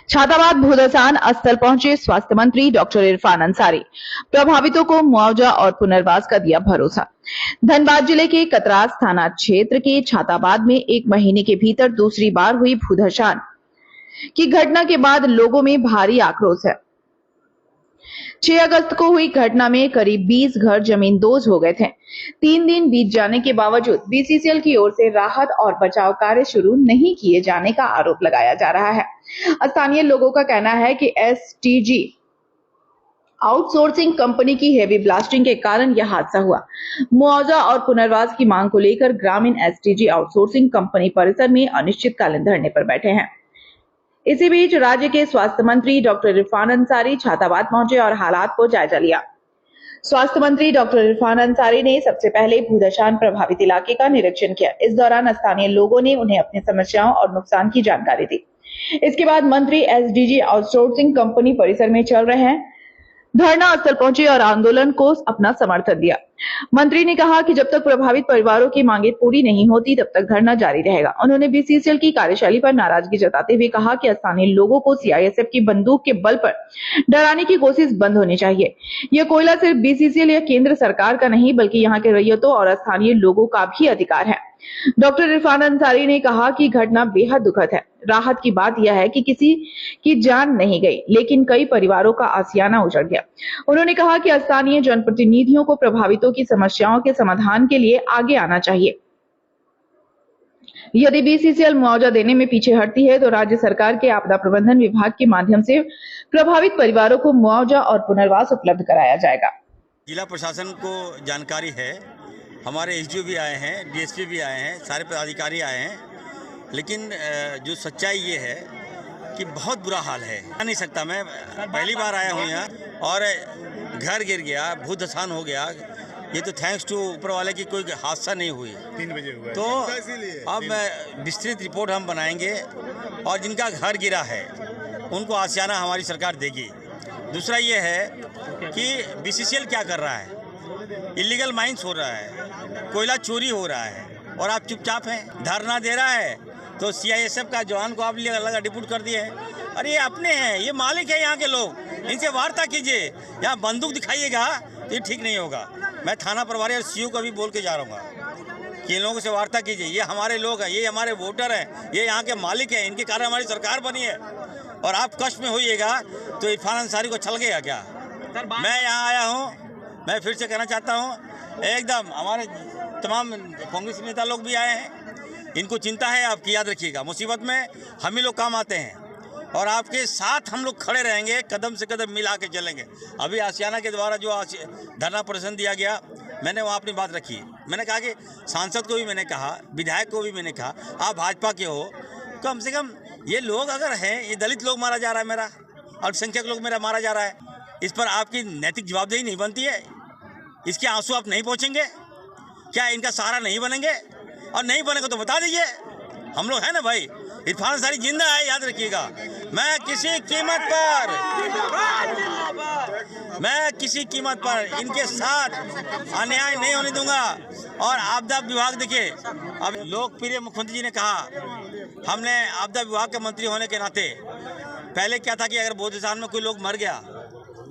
छाताबाद भूदसान स्थल पहुंचे स्वास्थ्य मंत्री डॉक्टर इरफान अंसारी। प्रभावितों को मुआवजा और पुनर्वास का दिया भरोसा। धनबाद जिले के कतरास थाना क्षेत्र के छाताबाद में 1 महीने के भीतर दूसरी बार हुई भूदसान की घटना के बाद लोगों में भारी आक्रोश है। 6 अगस्त को हुई घटना में करीब 20 घर जमींदोज हो गए थे। 3 दिन बीत जाने के बावजूद बीसीसीएल की ओर से राहत और बचाव कार्य शुरू नहीं किए जाने का आरोप लगाया जा रहा है। स्थानीय लोगों का कहना है कि एसटीजी आउटसोर्सिंग कंपनी की हेवी ब्लास्टिंग के कारण यह हादसा हुआ। मुआवजा और पुनर्वास की मांग को लेकर ग्रामीण एसटीजी आउटसोर्सिंग कंपनी परिसर में अनिश्चितकालीन धरने पर बैठे हैं। इसी बीच राज्य के स्वास्थ्य मंत्री डॉक्टर इरफान अंसारी छाताबाद पहुंचे और हालात को जायजा लिया। स्वास्थ्य मंत्री डॉक्टर इरफान अंसारी ने सबसे पहले भूदसान प्रभावित इलाके का निरीक्षण किया। इस दौरान स्थानीय लोगों ने उन्हें अपनी समस्याओं और नुकसान की जानकारी दी। इसके बाद मंत्री एसडीजी आउटसोर्सिंग कंपनी परिसर में चल रहे हैं धरना स्थल पहुंचे और आंदोलन को अपना समर्थन दिया। मंत्री ने कहा कि जब तक प्रभावित परिवारों की मांगे पूरी नहीं होती तब तक धरना जारी रहेगा। उन्होंने बीसीसीएल की कार्यशैली पर नाराजगी जताते हुए कहा कि स्थानीय लोगों को सीआईएसएफ की बंदूक के बल पर डराने की कोशिश बंद होनी चाहिए। यह कोयला सिर्फ बीसीसीएल या केंद्र सरकार का नहीं बल्कि यहाँ के रैयतों और स्थानीय लोगों का भी अधिकार है। डॉक्टर इरफान अंसारी ने कहा कि घटना बेहद दुखद है। राहत की बात यह है कि किसी की जान नहीं गई, लेकिन कई परिवारों का आशियाना उजड़ गया। उन्होंने कहा कि स्थानीय जनप्रतिनिधियों को प्रभावितों की समस्याओं के समाधान के लिए आगे आना चाहिए। यदि बीसीसीएल मुआवजा देने में पीछे हटती है तो राज्य सरकार के आपदा प्रबंधन विभाग के माध्यम से प्रभावित परिवारों को मुआवजा और पुनर्वास उपलब्ध कराया जाएगा। जिला प्रशासन को जानकारी है, हमारे एसडीओ भी आए हैं, डीएसपी भी आए हैं, सारे पदाधिकारी आए हैं, लेकिन जो सच्चाई ये है कि बहुत बुरा हाल है। नहीं सकता, मैं पहली बार आया हूँ यहाँ और घर गिर गया, भूदसान हो गया। ये तो थैंक्स टू ऊपर वाले की कोई हादसा नहीं हुई। 3 बजे हुआ तो अब विस्तृत रिपोर्ट हम बनाएंगे और जिनका घर गिरा है उनको आशियाना हमारी सरकार देगी। दूसरा ये है कि बीसीसीएल क्या कर रहा है, इलीगल माइंस हो रहा है, कोयला चोरी हो रहा है और आप चुपचाप हैं, धरना दे रहा है। तो सीआईएसएफ का जवान को आप अलग डिप्यूट कर दिए हैं। अरे ये अपने हैं, ये मालिक है यहाँ के लोग, इनसे वार्ता कीजिए। यहाँ बंदूक दिखाइएगा तो ये ठीक नहीं होगा। मैं थाना प्रभारी और सीओ को भी बोल के जा रहा हूँ कि इन लोगों से वार्ता कीजिए। ये हमारे लोग हैं, ये हमारे वोटर हैं, ये यहाँ के मालिक हैं, इनके कारण हमारी सरकार बनी है। और आप कष्ट में होइएगा तो इरफान अंसारी को छल गया क्या? मैं यहाँ आया हूँ, मैं फिर से कहना चाहता हूँ, एकदम हमारे तमाम कांग्रेस नेता लोग भी आए हैं, इनको चिंता है आपकी। याद रखिएगा, मुसीबत में हम ही लोग काम आते हैं और आपके साथ हम लोग खड़े रहेंगे, कदम से कदम मिला के चलेंगे। अभी आशियाना के द्वारा जो धरना प्रदर्शन दिया गया, मैंने वहाँ अपनी बात रखी। मैंने कहा कि सांसद को भी मैंने कहा, विधायक को भी मैंने कहा, आप भाजपा के हो, कम से कम ये लोग अगर हैं, ये दलित लोग मारा जा रहा है, मेरा अल्पसंख्यक लोग मेरा मारा जा रहा है, इस पर आपकी नैतिक जवाबदेही नहीं बनती है? इसके आंसू आप नहीं पहुँचेंगे क्या? इनका सहारा नहीं बनेंगे? और नहीं बनेगा तो बता दीजिए, हम लोग हैं ना भाई। इरफान अंसारी जिंदा है, याद रखिएगा। मैं किसी कीमत पर इनके साथ अन्याय नहीं होने दूंगा। और आपदा विभाग देखिए, अब लोकप्रिय मुख्यमंत्री जी ने कहा, हमने आपदा विभाग के मंत्री होने के नाते पहले क्या था कि अगर भूदसान में कोई लोग मर गया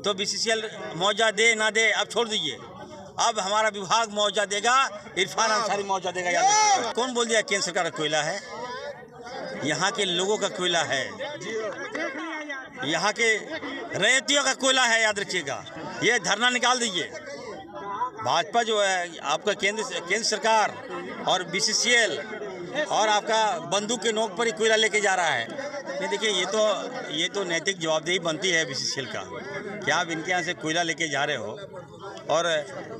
तो बीसीसीएल मुआवजा दे ना दे, अब छोड़ दीजिए। अब हमारा विभाग मुआवजा देगा, इरफान अंसारी मुआवजा देगा। याद रखिएगा। कौन बोल दिया केंद्र सरकार का कोयला है? यहाँ के लोगों का कोयला है, यहाँ के रैयतियों का कोयला है। याद रखिएगा, ये धरना निकाल दीजिए। भाजपा जो है आपका केंद्र सरकार और बीसीसीएल और आपका बंदूक के नोक पर ही कोयला लेके जा रहा है। नहीं, देखिए, ये तो नैतिक जवाबदेही बनती है बीसीसीएल का कि आप इनके यहाँ से कोयला लेके जा रहे हो और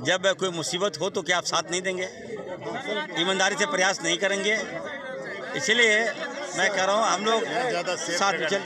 जब कोई मुसीबत हो तो क्या आप साथ नहीं देंगे, ईमानदारी से प्रयास नहीं करेंगे? इसलिए मैं कह रहा हूँ हम लोग साथ में चल